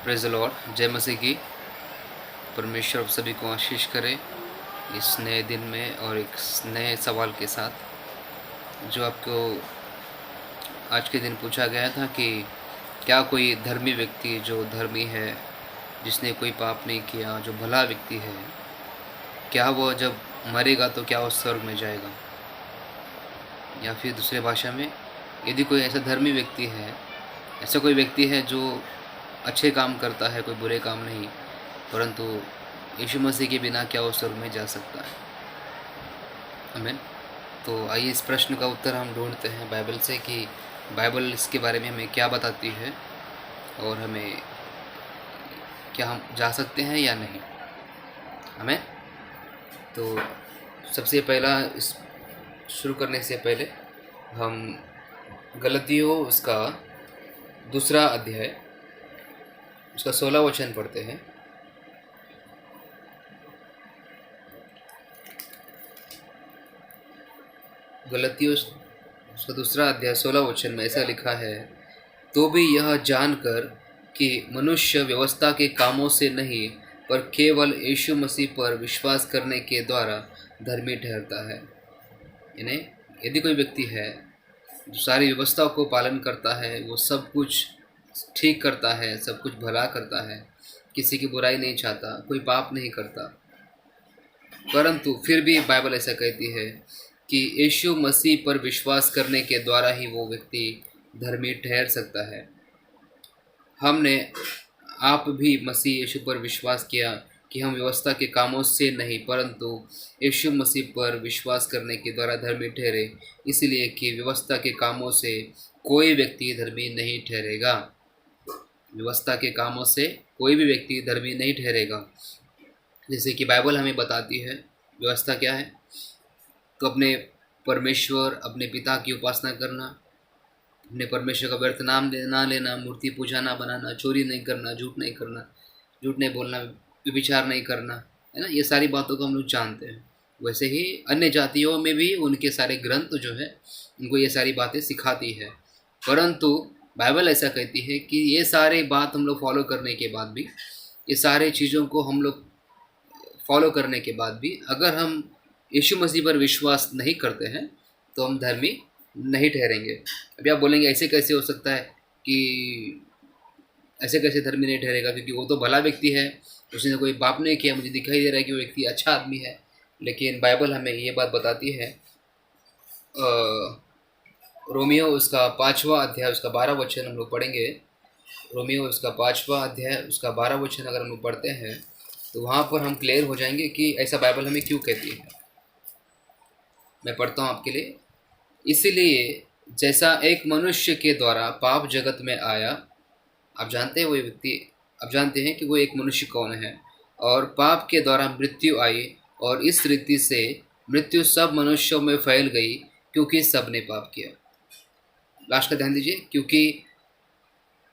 Praise the Lord. जय मसीह की। परमेश्वर आप सभी को आशीष करे इस नए दिन में और एक नए सवाल के साथ जो आपको आज के दिन पूछा गया था कि क्या कोई धर्मी व्यक्ति जो धर्मी है, जिसने कोई पाप नहीं किया, जो भला व्यक्ति है, क्या वो जब मरेगा तो क्या वो स्वर्ग में जाएगा? या फिर दूसरे भाषा में, यदि कोई ऐसा धर्मी व्यक्ति है, ऐसा कोई व्यक्ति है जो अच्छे काम करता है, कोई बुरे काम नहीं, परंतु यीशु मसीह के बिना क्या वो स्वर्ग में जा सकता है? आमीन। तो आइए इस प्रश्न का उत्तर हम ढूंढते हैं बाइबल से कि बाइबल इसके बारे में हमें क्या बताती है और हमें क्या हम जा सकते हैं या नहीं। आमीन। तो सबसे पहला इस शुरू करने से पहले हम गलतियों उसका दूसरा अध्याय उसका 16 वचन पढ़ते हैं। गलतियों उसका दूसरा अध्याय 16 वचन में ऐसा लिखा है, तो भी यह जानकर कि मनुष्य व्यवस्था के कामों से नहीं पर केवल यीशु मसीह पर विश्वास करने के द्वारा धर्मी ठहरता है। यानी यदि कोई व्यक्ति है जो सारी व्यवस्थाओं को पालन करता है, वो सब कुछ ठीक करता है, सब कुछ भला करता है, किसी की बुराई नहीं चाहता, कोई पाप नहीं करता, परंतु फिर भी बाइबल ऐसा कहती है कि यीशु मसीह पर विश्वास करने के द्वारा ही वो व्यक्ति धर्मी ठहर सकता है। हमने आप भी मसीह यीशु पर विश्वास किया कि हम व्यवस्था के कामों से नहीं परंतु यीशु मसीह पर विश्वास करने के द्वारा धर्मी ठहरे, इसलिए कि व्यवस्था के कामों से कोई व्यक्ति धर्मी नहीं ठहरेगा। व्यवस्था के कामों से कोई भी व्यक्ति धर्मी नहीं ठहरेगा। जैसे कि बाइबल हमें बताती है व्यवस्था क्या है, तो अपने परमेश्वर, अपने पिता की उपासना करना, अपने परमेश्वर का व्यर्थ नाम ना लेना, मूर्ति पूजा ना बनाना, चोरी नहीं करना, झूठ नहीं बोलना, व्यभिचार नहीं करना, है ना। ये सारी बातों को हम लोग जानते हैं। वैसे ही अन्य जातियों में भी उनके सारे ग्रंथ जो है उनको ये सारी बातें सिखाती है, परंतु बाइबल ऐसा कहती है कि ये सारे बात हम लोग फॉलो करने के बाद भी, ये सारे चीज़ों को हम लोग फॉलो करने के बाद भी अगर हम यीशु मसीह पर विश्वास नहीं करते हैं तो हम धर्मी नहीं ठहरेंगे। अभी आप बोलेंगे ऐसे कैसे हो सकता है कि ऐसे कैसे धर्मी नहीं ठहरेगा, क्योंकि वो तो भला व्यक्ति है, उसने कोई पाप नहीं किया, मुझे दिखाई दे रहा है कि वो व्यक्ति अच्छा आदमी है। लेकिन बाइबल हमें ये बात बताती है, रोमियो उसका 5वां अध्याय उसका 12 वचन हम लोग पढ़ेंगे। रोमियो उसका 5वां अध्याय उसका 12 वचन अगर हम लोग पढ़ते हैं तो वहाँ पर हम क्लियर हो जाएंगे कि ऐसा बाइबल हमें क्यों कहती है। मैं पढ़ता हूँ आपके लिए। इसीलिए जैसा एक मनुष्य के द्वारा पाप जगत में आया, आप जानते हैं वो व्यक्ति, आप जानते हैं कि वो एक मनुष्य कौन है, और पाप के द्वारा मृत्यु आई, और इस रीति से मृत्यु सब मनुष्यों में फैल गई क्योंकि सब ने पाप किया। लास्ट का ध्यान दीजिए, क्योंकि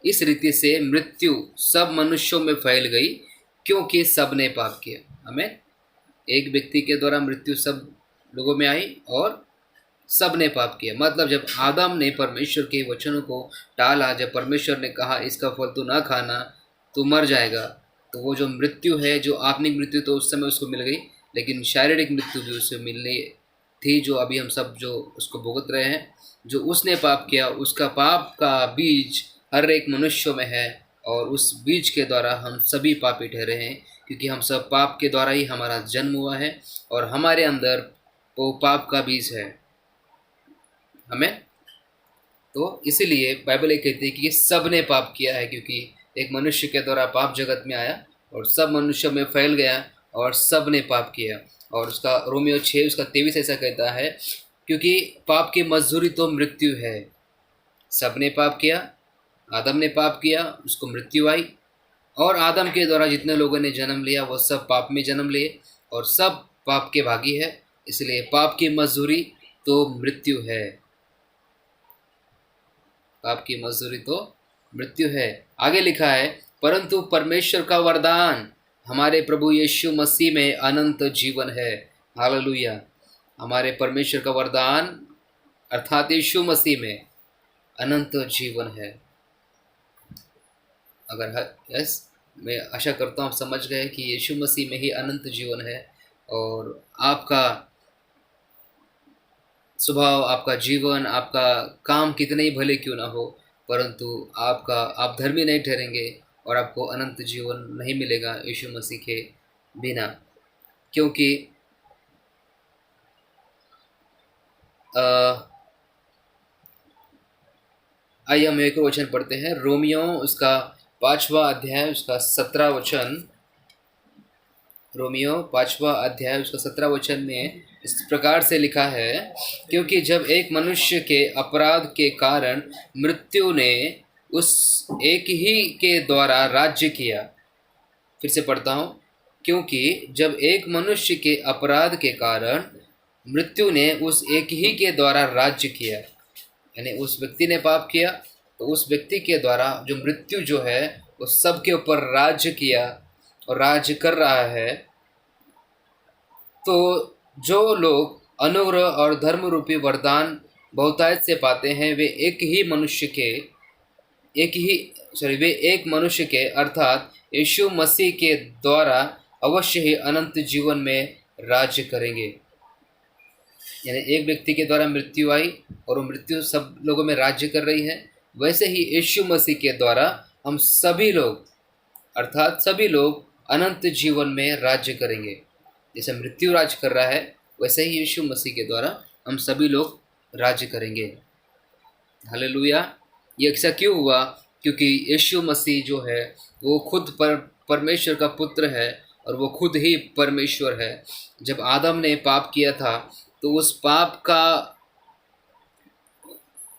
इस रीति से मृत्यु सब मनुष्यों में फैल गई क्योंकि सब ने पाप किया। हमें एक व्यक्ति के द्वारा मृत्यु सब लोगों में आई और सब ने पाप किया। मतलब जब आदम ने परमेश्वर के वचनों को टाला, जब परमेश्वर ने कहा इसका फल तो ना खाना, तो मर जाएगा, तो वो जो मृत्यु है, जो आत्मिक मृत्यु तो उस समय उसको मिल गई, लेकिन शारीरिक मृत्यु भी उससे मिलनी थी, जो अभी हम सब जो उसको भुगत रहे हैं। जो उसने पाप किया, उसका पाप का बीज हर एक मनुष्य में है, और उस बीज के द्वारा हम सभी पापी ठहरे हैं, क्योंकि हम सब पाप के द्वारा ही हमारा जन्म हुआ है और हमारे अंदर वो पाप का बीज है। हमें तो इसीलिए बाइबल ये कहती है कि सब ने पाप किया है, क्योंकि एक मनुष्य के द्वारा पाप जगत में आया और सब मनुष्यों में फैल गया और सब ने पाप किया। और उसका रोमियो 6 उसका 23 ऐसा कहता है, क्योंकि पाप की मजदूरी तो मृत्यु है। सब ने पाप किया, आदम ने पाप किया, उसको मृत्यु आई, और आदम के द्वारा जितने लोगों ने जन्म लिया वो सब पाप में जन्म लिए और सब पाप के भागी है। इसलिए पाप की मजदूरी तो मृत्यु है। पाप की मजदूरी तो मृत्यु है। आगे लिखा है, परंतु परमेश्वर का वरदान हमारे प्रभु यीशु मसीह में अनंत जीवन है। हालेलुया। हमारे परमेश्वर का वरदान अर्थात यीशु मसीह में अनंत जीवन है। अगर यस, मैं आशा करता हूँ आप समझ गए कि यीशु मसीह में ही अनंत जीवन है। और आपका स्वभाव, आपका जीवन, आपका काम कितने ही भले क्यों ना हो, परंतु आप धर्मी नहीं ठहरेंगे और आपको अनंत जीवन नहीं मिलेगा यीशु मसीह के बिना। क्योंकि अ, आइए हम एक और वचन पढ़ते हैं, रोमियो उसका 5वां अध्याय उसका 17 वचन। रोमियो 5वां अध्याय उसका 17 वचन में इस प्रकार से लिखा है, क्योंकि जब एक मनुष्य के अपराध के कारण मृत्यु ने उस एक ही के द्वारा राज्य किया। फिर से पढ़ता हूँ, क्योंकि जब एक मनुष्य के अपराध के कारण मृत्यु ने उस एक ही के द्वारा राज्य किया, यानी उस व्यक्ति ने पाप किया तो उस व्यक्ति के द्वारा जो मृत्यु जो है वो सबके ऊपर राज्य किया और राज्य कर रहा है। तो जो लोग अनुग्रह और धर्म रूपी वरदान बहुतायत से पाते हैं, वे एक मनुष्य के अर्थात यीशु मसीह के द्वारा अवश्य ही अनंत जीवन में राज्य करेंगे। यानी एक व्यक्ति के द्वारा मृत्यु आई और वो मृत्यु सब लोगों में राज्य कर रही है, वैसे ही यीशु मसीह के द्वारा हम सभी लोग अर्थात सभी लोग अनंत जीवन में राज्य करेंगे। जैसे मृत्यु राज्य कर रहा है, वैसे ही यीशु मसीह के द्वारा हम सभी लोग राज्य करेंगे। हालेलुया। ये ऐसा क्यों हुआ? क्योंकि यीशु मसीह जो है वो खुद परमेश्वर का पुत्र है और वो खुद ही परमेश्वर है। जब आदम ने पाप किया था तो उस पाप का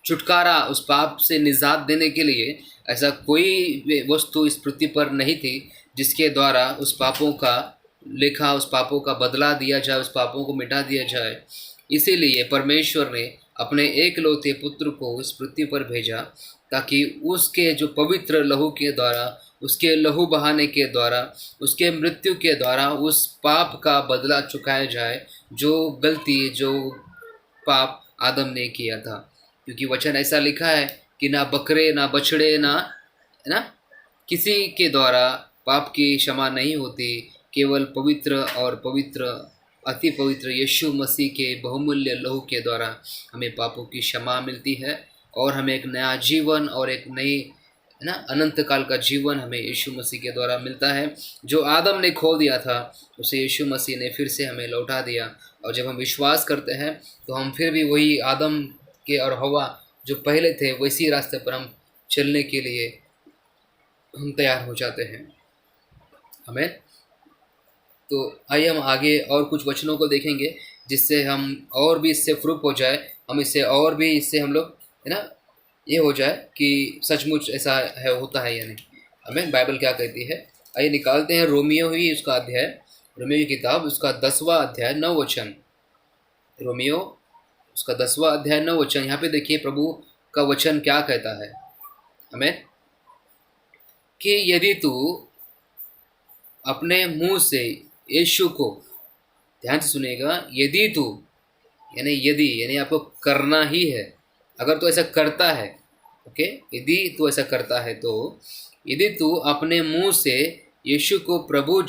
छुटकारा, उस पाप से निजात देने के लिए ऐसा कोई वस्तु इस पृथ्वी पर नहीं थी जिसके द्वारा उस पापों का लेखा, उस पापों का बदला दिया जाए, उस पापों को मिटा दिया जाए। इसीलिए परमेश्वर ने अपने एकलौते पुत्र को इस पृथ्वी पर भेजा ताकि उसके जो पवित्र लहू के द्वारा, उसके लहू बहाने के द्वारा, उसके मृत्यु के द्वारा उस पाप का बदला चुकाया जाए जो गलती, जो पाप आदम ने किया था। क्योंकि वचन ऐसा लिखा है कि ना बकरे, ना बछड़े, ना किसी के द्वारा पाप की क्षमा नहीं होती, केवल पवित्र और पवित्र, अति पवित्र यीशु मसीह के बहुमूल्य लहू के द्वारा हमें पापों की क्षमा मिलती है और हमें एक नया जीवन और एक नई अनंत काल का जीवन हमें यीशु मसीह के द्वारा मिलता है। जो आदम ने खो दिया था उसे यीशु मसीह ने फिर से हमें लौटा दिया। और जब हम विश्वास करते हैं तो हम फिर भी वही आदम के और हवा जो पहले थे वैसी रास्ते पर हम चलने के लिए हम तैयार हो जाते हैं। हमें तो आइए हम आगे और कुछ वचनों को देखेंगे जिससे हम और भी इससे प्रूफ हो जाए, हम इससे और भी इससे हम लोग ये हो जाए कि सचमुच ऐसा है, होता है या नहीं। हमें बाइबल क्या कहती है, आइए निकालते हैं रोमियो ही उसका अध्याय, रोमियो की किताब उसका 10वां अध्याय 9 वचन। रोमियो उसका 10वां अध्याय 9 वचन। यहाँ पे देखिए प्रभु का वचन क्या कहता है हमें, कि यदि तू अपने मुंह से यीशु को, ध्यान से सुनिएगा, यदि तू यानी आपको करना ही है, अगर तू ऐसा करता है, ओके, यदि तू ऐसा करता है तो यदि तू अपने मुंह से यीशु को प्रभु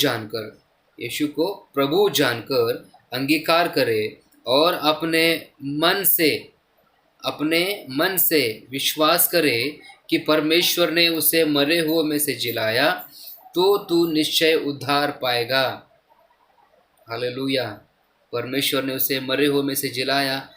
जानकर अंगीकार करे और अपने मन से विश्वास करे कि परमेश्वर ने उसे मरे हुए में से जिलाया, तो तू निश्चय उद्धार पाएगा। हालेलुया। परमेश्वर ने उसे मरे हुए में से जिलाया